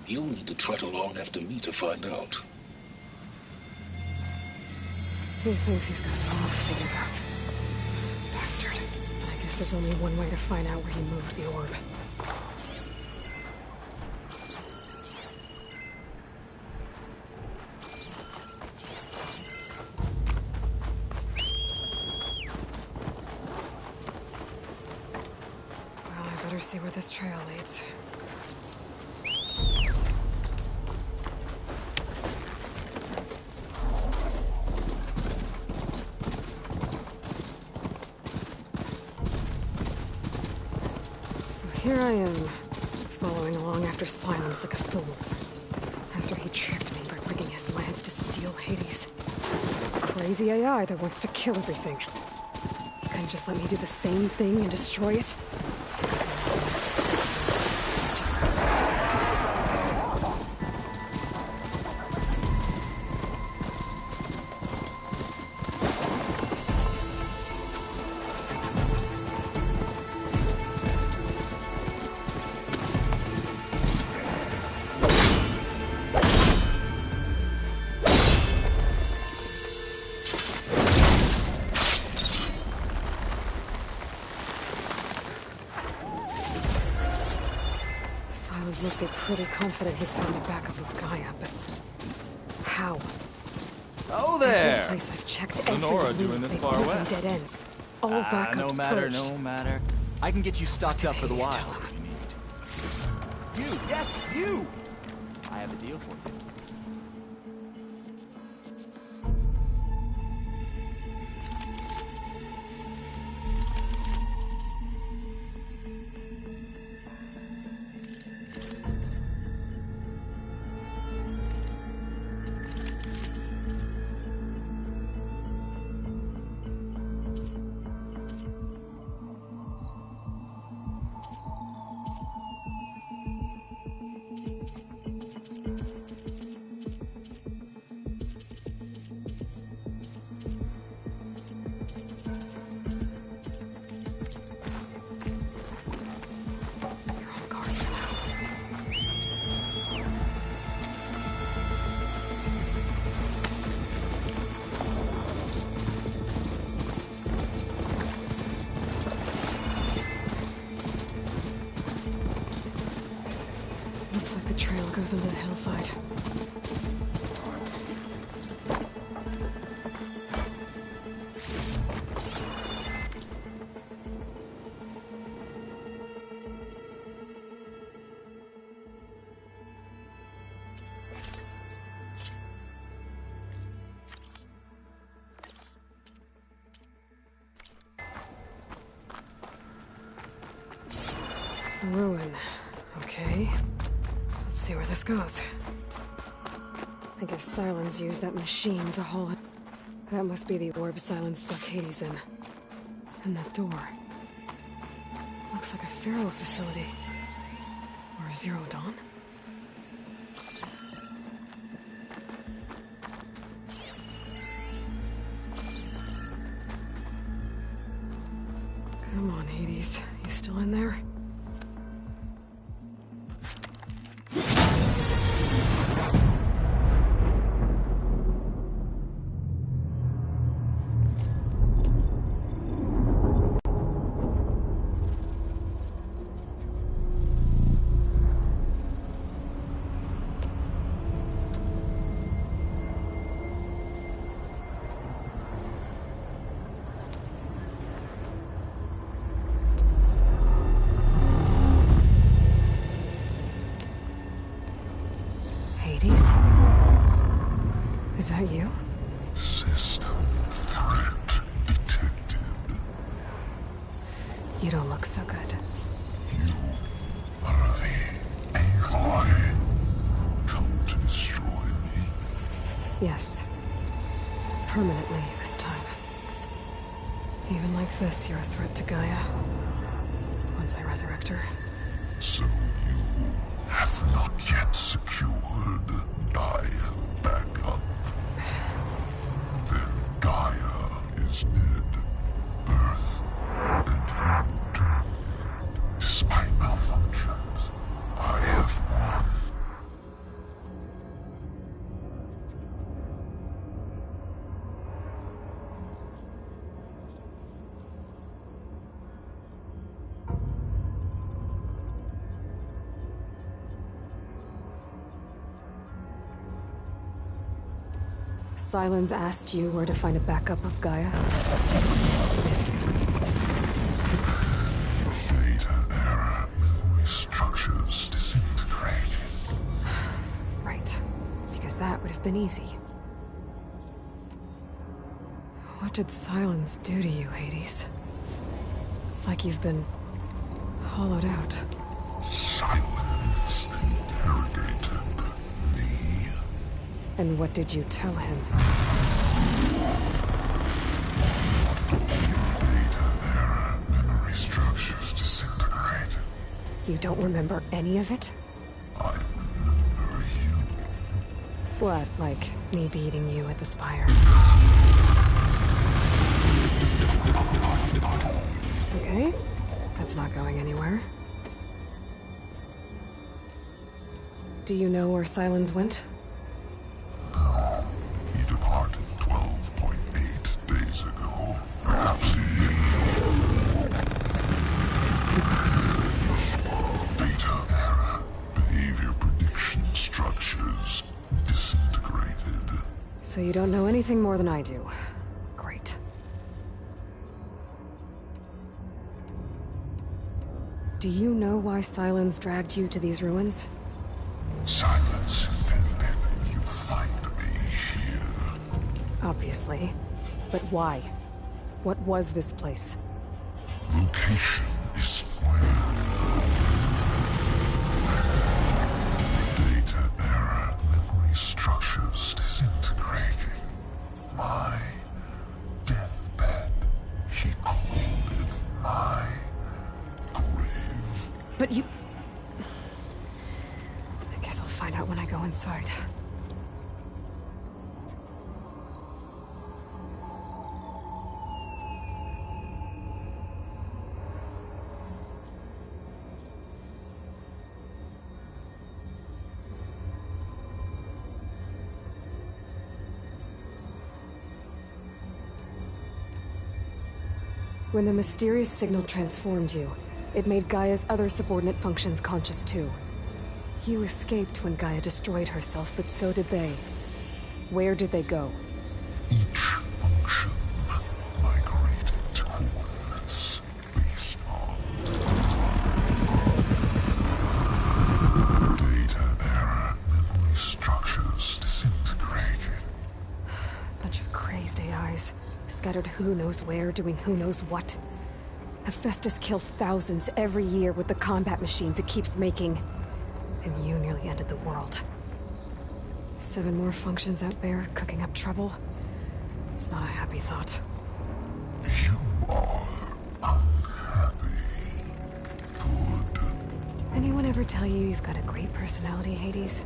you'll need to trot along after me to find out. He thinks he's got it all figured out. Bastard. I guess there's only one way to find out where he moved the orb. See where this trail leads. So here I am, following along after Silence like a fool. After he tricked me by rigging his lance to steal Hades. Crazy AI that wants to kill everything. You couldn't just let me do the same thing and destroy it? Must be pretty confident he's found a backup of Gaia, but how? Oh there! Every place I've checked, Sonora every doing this they've far broken west. dead ends. All backups no matter, purged. no matter. I can get you stocked up for the wild. You, yes, you! I have a deal for you. Looks like the trail goes into the hillside. Ruin. Okay. Let's see where this goes. I guess Silence used that machine to haul it. That must be the orb Silence stuck Hades in. And that door. Looks like a Pharaoh facility. Or a Zero Dawn? Come on, Hades. You still in there? Is that you? System threat detected. You don't look so good. You are the Aloy. Come to destroy me. Yes. Permanently this time. Even like this, you're a threat to Gaia. Once I resurrect her. So you have not yet secured Gaia back up. Then Gaia is dead. Earth and you. Despite malfunctions, I have won. Silence asked you where to find a backup of Gaia? Data error. Memory structures disintegrated. Right. Because that would have been easy. What did Silence do to you, Hades? It's like you've been hollowed out. Silence interrogated me. And what did you tell him? Data error. Memory structures disintegrate. You don't remember any of it? I remember you. What, like me beating you at the spire? Okay, that's not going anywhere. Do you know where Silence went? No. He departed 12.8 days ago. Perhaps he... Data error. Behavior prediction structures disintegrated. So you don't know anything more than I do. Great. Do you know why Silence dragged you to these ruins? Silence intended you find me here. Obviously. But why? What was this place? Location is square. Data error. Memory structures disintegrating. My deathbed. He called it my grave. But you... I guess I'll find out when I go inside. When the mysterious signal transformed you, it made Gaia's other subordinate functions conscious too. You escaped when Gaia destroyed herself, but so did they. Where did they go? Each function migrated to coordinates based on data error, memory structures disintegrated. Bunch of crazed AIs, scattered who knows where, doing who knows what. Hephaestus kills thousands every year with the combat machines it keeps making. And you nearly ended the world. 7 more functions out there, cooking up trouble. It's not a happy thought. You are unhappy. Good. Anyone ever tell you you've got a great personality, Hades?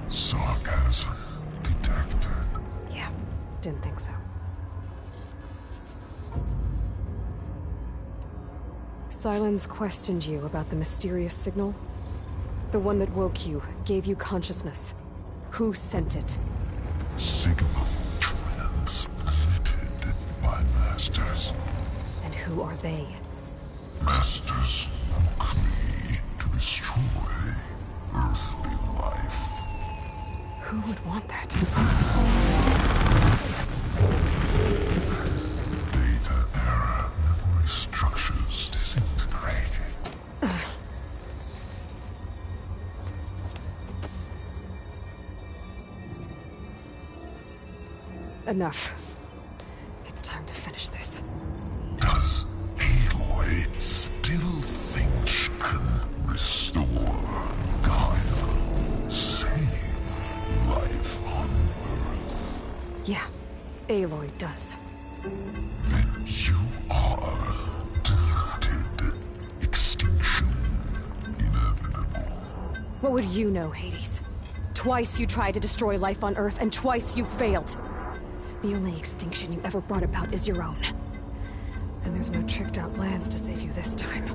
Sarcasm detected. Yeah, didn't think so. Sylens questioned you about the mysterious signal. The one that woke you, gave you consciousness. Who sent it? Signal transmitted by masters. And who are they? Masters woke me to destroy earthly life. Who would want that? Data error, memory structures disintegrated. Enough. It's time to finish this. Does Aloy still think she can restore Gaia? Save life on Earth? Yeah, Aloy does. Then you are deluded. Extinction inevitable. What would you know, Hades? Twice you tried to destroy life on Earth, and twice you failed. The only extinction you ever brought about is your own. And there's no tricked-out plans to save you this time.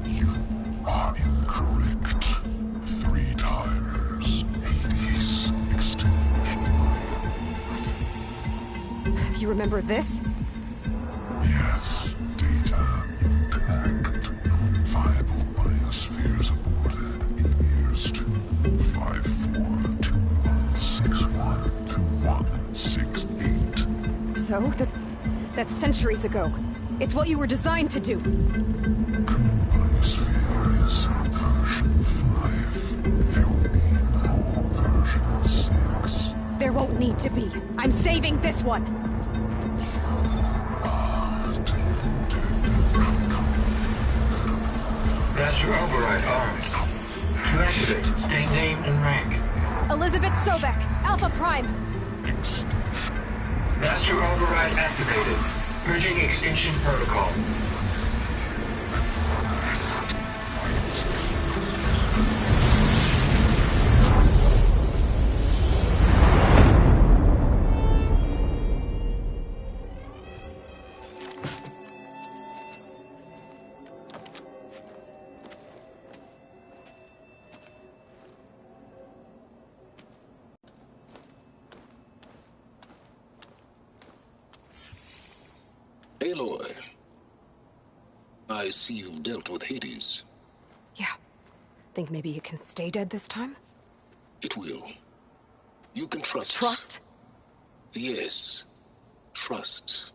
You are incorrect. 3 times. Hades extinction. What? You remember this? Yes. Data intact. Non-viable biospheres aborted in years 254, 2161, 2168. So? That's centuries ago. It's what you were designed to do. Biosphere is version 5. There will be no version 6. There won't need to be. I'm saving this one. Master override arms. To activate, state name and rank. Elizabeth Sobek, Alpha Prime. Master override activated. Purging extinction protocol. Aloy, I see you've dealt with Hades. Yeah. Think maybe you can stay dead this time? It will. You can trust. Trust? Yes. Trust.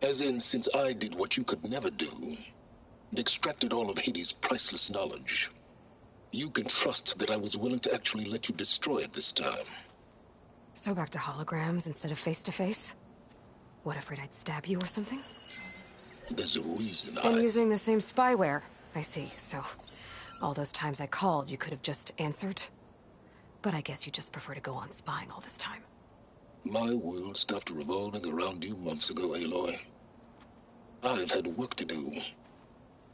As in, since I did what you could never do, and extracted all of Hades' priceless knowledge, you can trust that I was willing to actually let you destroy it this time. So back to holograms instead of face-to-face? What, afraid I'd stab you or something? There's a reason And using the same spyware. I see, so... all those times I called, you could have just answered? But I guess you just prefer to go on spying all this time. My world stopped revolving around you months ago, Aloy. I've had work to do.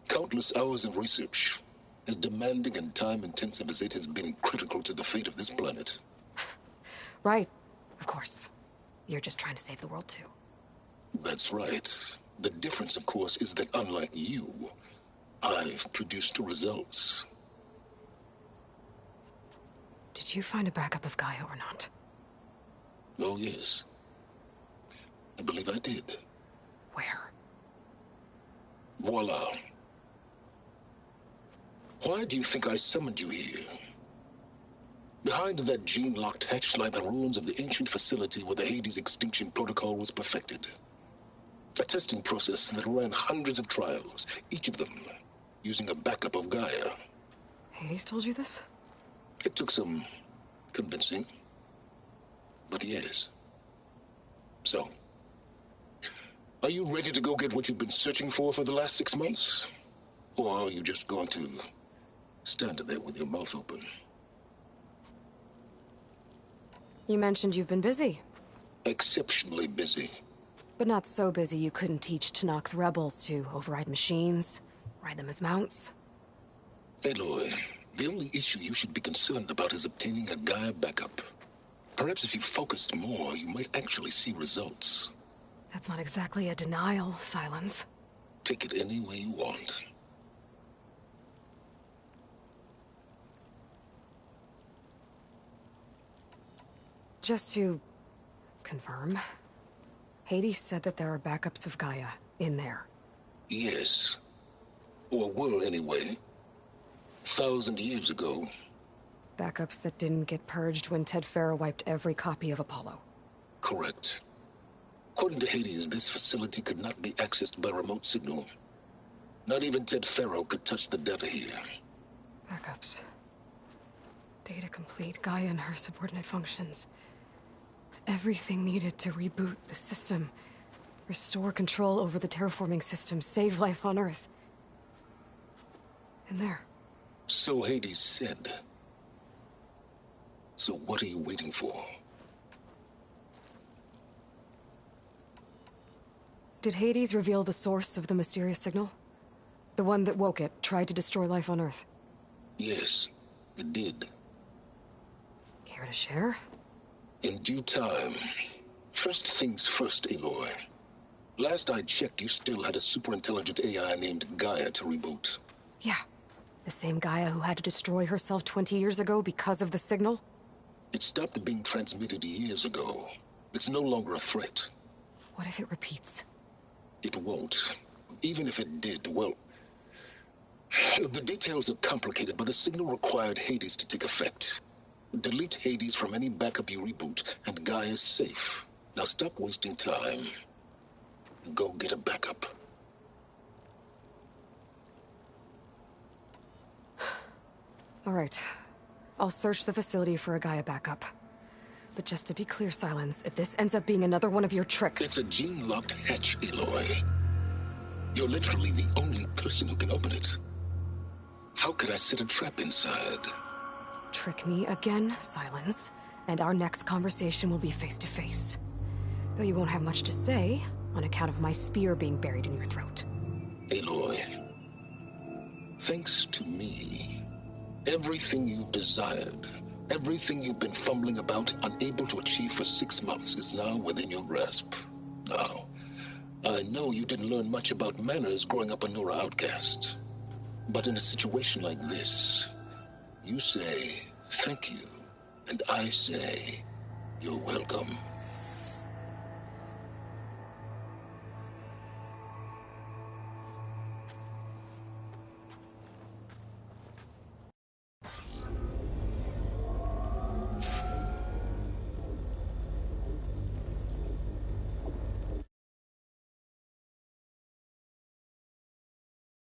Countless hours of research, as demanding and time-intensive as it has been critical to the fate of this planet. Right. Of course. You're just trying to save the world, too. That's right. The difference, of course, is that unlike you, I've produced results. Did you find a backup of Gaia or not? Oh, yes. I believe I did. Where? Voila. Why do you think I summoned you here? Behind that gene-locked hatch lie the ruins of the ancient facility where the Hades extinction protocol was perfected. A testing process that ran hundreds of trials, each of them using a backup of Gaia. Hades told you this? It took some convincing, but yes. So, are you ready to go get what you've been searching for the last 6 months? Or are you just going to stand there with your mouth open? You mentioned you've been busy. Exceptionally busy. But not so busy you couldn't teach Tanakh the rebels to override machines, ride them as mounts. Aloy, the only issue you should be concerned about is obtaining a Gaia backup. Perhaps if you focused more, you might actually see results. That's not exactly a denial, Silence. Take it any way you want. Just to confirm, Hades said that there are backups of Gaia in there. Yes. Or were, anyway. 1,000 years ago. Backups that didn't get purged when Ted Farrow wiped every copy of Apollo. Correct. According to Hades, this facility could not be accessed by remote signal. Not even Ted Farrow could touch the data here. Backups. Data complete, Gaia and her subordinate functions. Everything needed to reboot the system. Restore control over the terraforming system, save life on Earth. In there. So Hades said. So what are you waiting for? Did Hades reveal the source of the mysterious signal? The one that woke it, tried to destroy life on Earth? Yes, it did. Care to share? In due time. First things first, Aloy. Last I checked, you still had a super-intelligent AI named Gaia to reboot. Yeah. The same Gaia who had to destroy herself 20 years ago because of the signal? It stopped being transmitted years ago. It's no longer a threat. What if it repeats? It won't. Even if it did, well... The details are complicated, but the signal required Hades to take effect. Delete Hades from any backup you reboot, and Gaia's safe. Now stop wasting time. Go get a backup. All right. I'll search the facility for a Gaia backup. But just to be clear, Silence, if this ends up being another one of your tricks... It's a gene-locked hatch, Aloy. You're literally the only person who can open it. How could I set a trap inside? Trick me again, Silence, and our next conversation will be face-to-face. Though you won't have much to say, on account of my spear being buried in your throat. Aloy, thanks to me, everything you've desired, everything you've been fumbling about, unable to achieve for 6 months, is now within your grasp. Now, I know you didn't learn much about manners growing up a Nora outcast. But in a situation like this, you say, thank you, and I say, you're welcome.